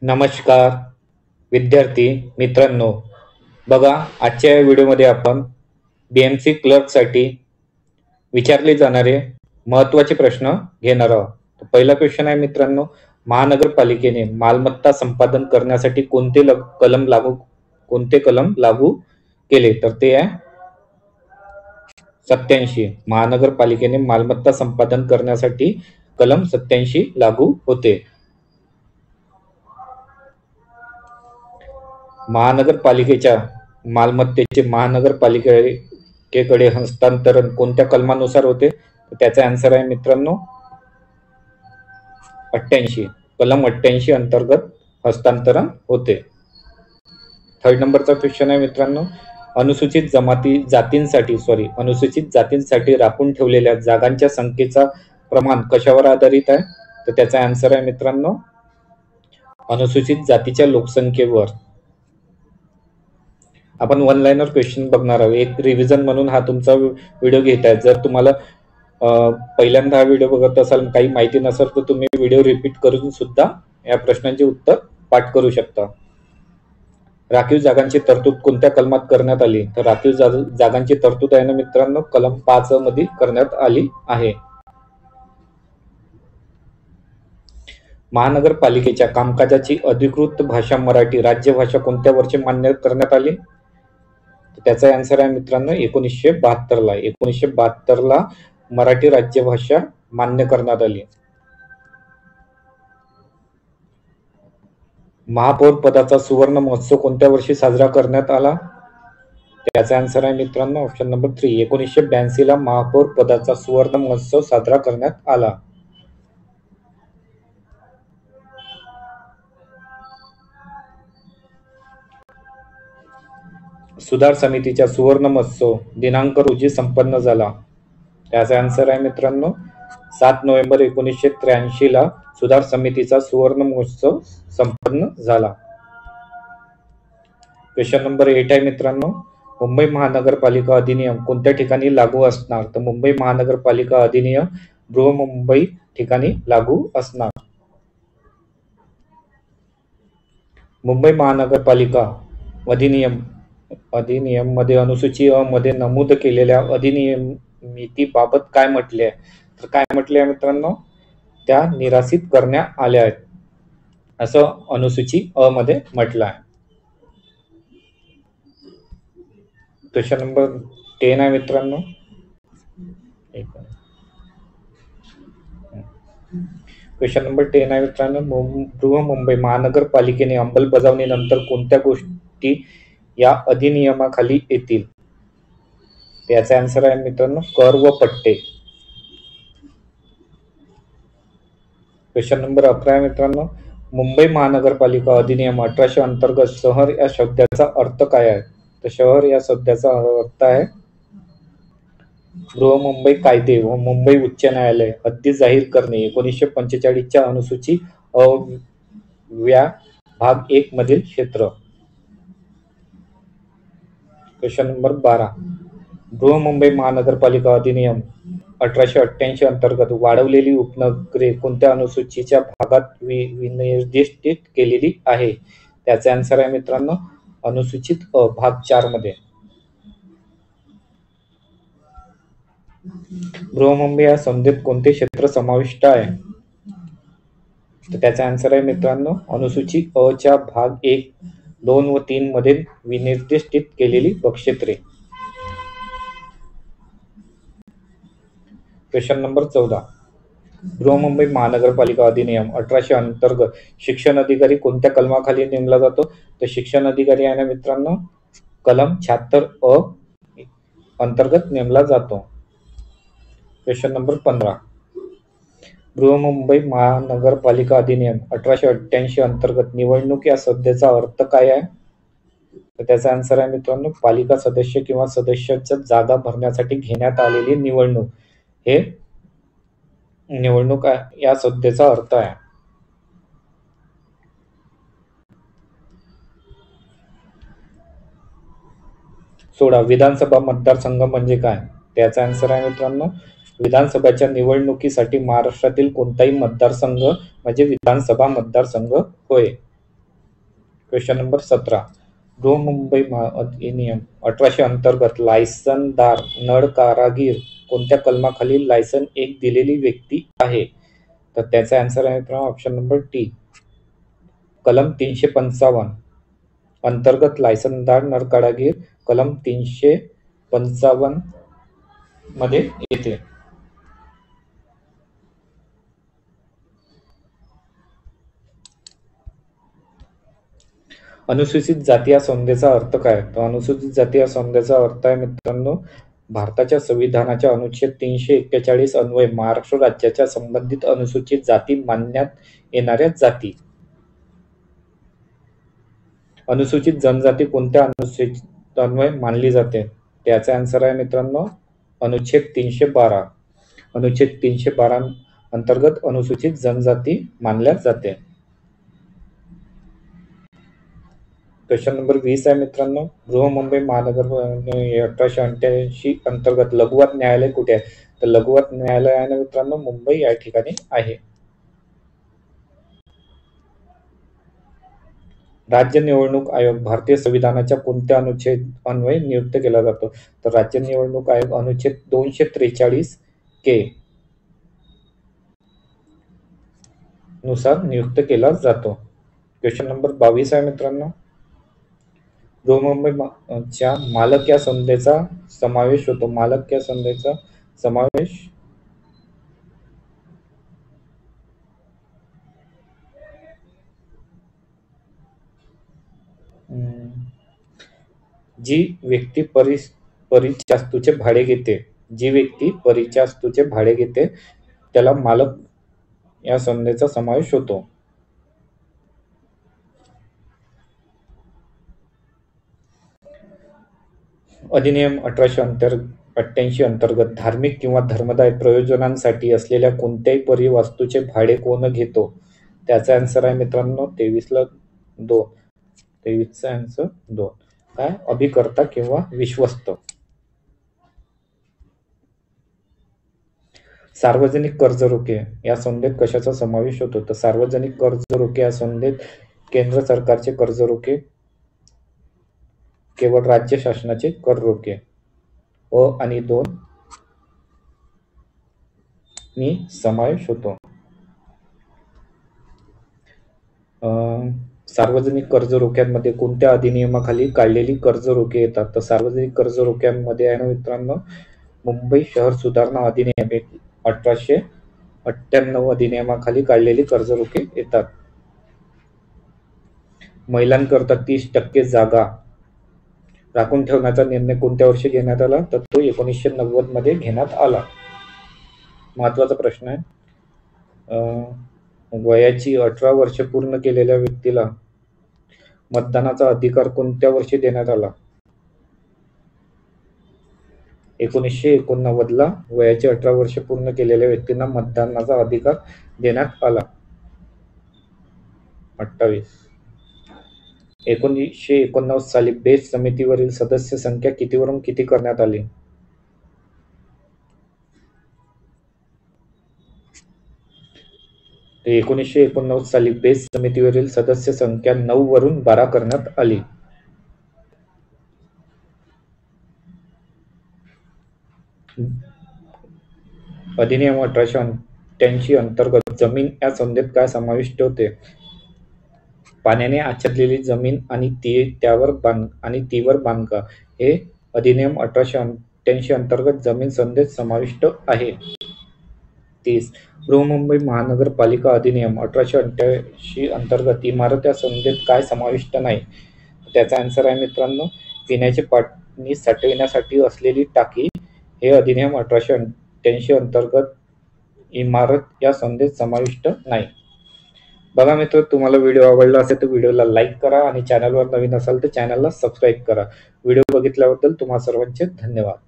नमस्कार विद्यार्थी मित्रांनो, बघा आजच्या या व्हिडिओमध्ये आपण BMC क्लर्कसाठी विचारले जाणारे महत्त्वाचे प्रश्न घेणार आहोत. पहिला क्वेश्चन आहे मित्रांनो, महानगरपालिकेने मालमत्ता संपादन करण्यासाठी कोणते कलम लागू केले? तर ते आहे 87. महानगरपालिकेने मालमत्ता संपादन करण्यासाठी कलम 87 लागू होते. महानगरपालिकेच्या मालमत्तेचे महानगरपालिकेकडे हस्तांतरण कोणत्या कलमानुसार होते? तर त्याचा आन्सर आहे मित्रांनो 88. कलम 88 अंतर्गत हस्तांतरण होते. थर्ड नंबरचा क्वेश्चन आहे मित्रांनो, अनुसूचित जातींसाठी राखून ठेवलेल्या जागांच्या संख्येचा प्रमाण कशावर आधारित आहे? तर त्याचा आन्सर आहे मित्रांनो अनुसूचित जातीच्या लोकसंख्येवर. आपण वन लाइनर क्वेश्चन बघणार आहोत. एक रिव्हिजन म्हणून हा तुमचा व्हिडिओ घेत आहे. जर तुम्हाला पहिल्यांदा हा व्हिडिओ बघत असाल, काही माहिती नसेल, तर तुम्ही व्हिडिओ रिपीट करून सुद्धा या प्रश्नांचे उत्तर पाठ करू शकता. राखीव जागांची तरतूद कोणत्या कलमात करण्यात आली? तर राखीव जागांची तरतूद आहे ना मित्रांनो कलम 5 मध्ये करण्यात आली आहे. महानगरपालिकेच्या कामकाजाची अधिकृत भाषा मराठी राज्यभाषा कोणत्या वर्षी मान्य करण्यात आली? त्याचा आन्सर आहे मित्रांनो 1972 ला. 1972 ला मराठी राज्यभाषा मान्य करण्यात आली. महापौर पदाचा सुवर्ण महोत्सव कोणत्या वर्षी साजरा करण्यात आला? त्याचा आन्सर आहे मित्रांनो ऑप्शन नंबर 3. 1982 ला महापौर पदाचा सुवर्ण महोत्सव साजरा करण्यात आला. सुधार समितीचा सुवर्ण महोत्सव दिनांक रोजी संपन्न झाला. त्याचा आन्सर आहे मित्रांनो 7 नोव्हेंबर 1983 ला सुधार समितीचा सुवर्ण महोत्सव संपन्न झाला. क्वेश्चन नंबर 8 आहे मित्रांनो, मुंबई महानगरपालिका अधिनियम कोणत्या ठिकाणी लागू असणार? तर मुंबई महानगरपालिका अधिनियम बृहन्मुंबई ठिकाणी लागू असणार. मुंबई महानगरपालिका अधिनियम मध्ये अनुसूची अ मध्ये नमूद केलेल्या अधिनियमितीबाबत काय म्हटले आहे? तर काय म्हटले आहे मित्रांनो, त्या निरासित करण्यात आल्या आहेत असं अनुसूची अ मध्ये म्हटलं आहे. क्वेश्चन नंबर 10 आहे मित्रांनो, क्वेश्चन नंबर 10 आहे मित्रांनो, बृहन्मुंबई महानगरपालिकेने अंमलबजावणीनंतर कोणत्या गोष्टी या अधिनियमाखाली येतील? त्याचा आन्सर आहे मित्रांनो कर व पट्टे. क्वेश्चन नंबर 11 आहे मित्रांनो, मुंबई महानगरपालिका अधिनियम 1800 अंतर्गत शहर या शब्दाचा अर्थ काय आहे? तर शहर या शब्दाचा अर्थ आहे बृहन्मुंबई कायदे व मुंबई उच्च न्यायालय हद्दी जाहीर करणे. 1945 च्या अनुसूची अ व्या भाग 1 मधील क्षेत्र. क्वेश्चन नंबर 12, बृहन्मुंबई महानगरपालिका अधिनियम 1888 अंतर्गत वाढवलेली उपनगरे कोणत्या अनुसूचीच्या भागात विनिर्दिष्ट केलेली आहे? त्याचे आन्सर आहे मित्रांनो अनुसूचित अ भाग 4 मध्ये. बृहन्मुंबई या संज्ञेत कोणते क्षेत्र समाविष्ट आहे? तर त्याचा आन्सर आहे मित्रांनो अनुसूची अ च्या भाग 1, 2 व 3 मध्ये विनिर्दिष्ट केलेली क्षेत्रे. क्वेश्चन नंबर 14, बृहन्मुंबई महानगरपालिका अधिनियम 1800 अंतर्गत शिक्षण अधिकारी कोणत्या कलमाखाली नेमला जातो? तर शिक्षण अधिकारी आहे ना मित्रांनो कलम 76 अ अंतर्गत नेमला जातो. क्वेश्चन नंबर 15, बृहन्मुंबई महानगरपालिका अधिनियम 1888 अंतर्गत निवडणूक या शब्दाचा अर्थ काय आहे? तर त्याचा आन्सर आहे मित्रांनो पालिका सदस्य किंवा सदस्याच्या जागा भरण्यासाठी घेण्यात आलेली निवडणूक हे निवडणूक या शब्दाचा अर्थ आहे. सोळा, विधानसभा मतदारसंघ म्हणजे काय? त्याचा आन्सर आहे मित्रांनो विधानसभेच्या निवडणुकीसाठी महाराष्ट्रातील कोणताही मतदारसंघ म्हणजे विधानसभा मतदारसंघ होय. Question number 17. बृहन्मुंबई अधिनियम 1800 अंतर्गत लायसनदार नळ कारागीर कोणत्या कलमाखाली लायसन 1 दिलेली व्यक्ती आहे? तर त्याचा आन्सर आहे मित्रांनो ऑप्शन नंबर टी, कलम 355 अंतर्गत लायसनदार नळ कारागीर कलम 355 मध्ये येते. अनुसूचित जाती या संज्ञेचा अर्थ काय? तर अनुसूचित जाती या संज्ञेचा अर्थ आहे मित्रांनो भारताच्या संविधानाच्या अनुच्छेद 341 अन्वये महाराष्ट्र राज्याच्या संबंधित अनुसूचित जाती मानण्यात येणाऱ्या जाती. अनुसूचित जनजाती कोणत्या अनुसूचित अन्वये मानली जाते? त्याचा आन्सर आहे मित्रांनो अनुच्छेद 312. अनुच्छेद 312 अंतर्गत अनुसूचित जनजाती मानल्या जाते. क्वेश्चन नंबर 20 आहे मित्रांनो बृहन्मुंबई महानगर 1888 अंतर्गत लघुवाद न्यायालय कुठे आहे? तर लघुवाद न्यायालय आहे ना मित्रांनो मुंबई या ठिकाणी आहे. राज्य निवडणूक आयोग भारतीय संविधानाच्या कोणत्या अनुच्छेद अन्वये नियुक्त केला जातो? तर राज्य निवडणूक आयोग अनुच्छेद 243 के नुसार नियुक्त केला जातो. क्वेश्चन नंबर 22 आहे मित्रांनो बृहन्मुंबईच्या मालक या संज्ञेचा समावेश होतो. मालक या संज्ञेचा समावेश जी व्यक्ती परिचास्तूचे भाडे घेते, जी व्यक्ती परिचास्तूचे भाडे घेते त्याला मालक या संज्ञेचा समावेश होतो. अधिनियम 1888 अंतर्गत धार्मिक किंवा धर्मदाय प्रयोजनांसाठी असलेल्या कोणत्याही परिवस्तूचे भाडे कोण घेतो? त्याचा आन्सर आहे मित्रांनो 23चा आन्सर 2 काय अभिकर्ता किंवा विश्वस्त. सार्वजनिक कर्ज रोखे या संज्ञेत कशाचा समावेश होतो? तर सार्वजनिक कर्ज रोखे या संज्ञेत केंद्र सरकारचे कर्ज रोखे, केवळ राज्य शासनाचे कर रोखे अ आणि 2 नी समावेश होतो. सार्वजनिक कर्ज रोख्यांमध्ये कोणत्या अधिनियमाखाली काढलेली कर्ज रोखे येतात? तर सार्वजनिक कर्ज रोख्यांमध्ये आहे ना मित्रांनो मुंबई शहर सुधारणा अधिनियम 1898 अधिनियमाखाली काढलेली कर्ज रोखे येतात. महिलांकरता 30% जागा राखून ठेवण्याचा निर्णय कोणत्या वर्षी घेण्यात आला? तर तो 1990 मध्ये घेण्यात आला. महत्वाचा प्रश्न आहे. वयाची 18 वर्ष पूर्ण केलेल्या व्यक्तीला मतदानाचा अधिकार कोणत्या वर्षी देण्यात आला? 1989 ला वयाची 18 वर्ष पूर्ण केलेल्या व्यक्तींना मतदानाचा अधिकार देण्यात आला. 28. 1989 साली बेस्ट समितीवरील सदस्य संख्या कितीवरून किती करण्यात आली? तर 1989 साली बेस्ट समितीवरील सदस्य संख्या 9 वरून 12 करण्यात आली. अधिनियम 1888 अंतर्गत जमीन या संज्ञेत काय समाविष्ट होते? पाण्याने आच्छादलेली जमीन आणि तीवर बांधकाम हे अधिनियम 1888 अंतर्गत जमीन संज्ञेत समाविष्ट आहे. 30. बृहन्मुंबई महानगरपालिका अधिनियम 1888 अंतर्गत इमारत या संज्ञेत काय समाविष्ट नाही? त्याचा आन्सर आहे मित्रांनो पिण्याचे पाणी साठविण्यासाठी असलेली टाकी हे अधिनियम 1888 अंतर्गत इमारत या संज्ञेत समाविष्ट नाही. बघा मित्र तुम्हाला व्हिडिओ आवडला असेल तर व्हिडिओला लाईक करा आणि चॅनलवर नवीन असाल तर चॅनलला सबस्क्राईब करा. व्हिडिओ बघितल्याबद्दल तुम्हा सर्वांचे धन्यवाद.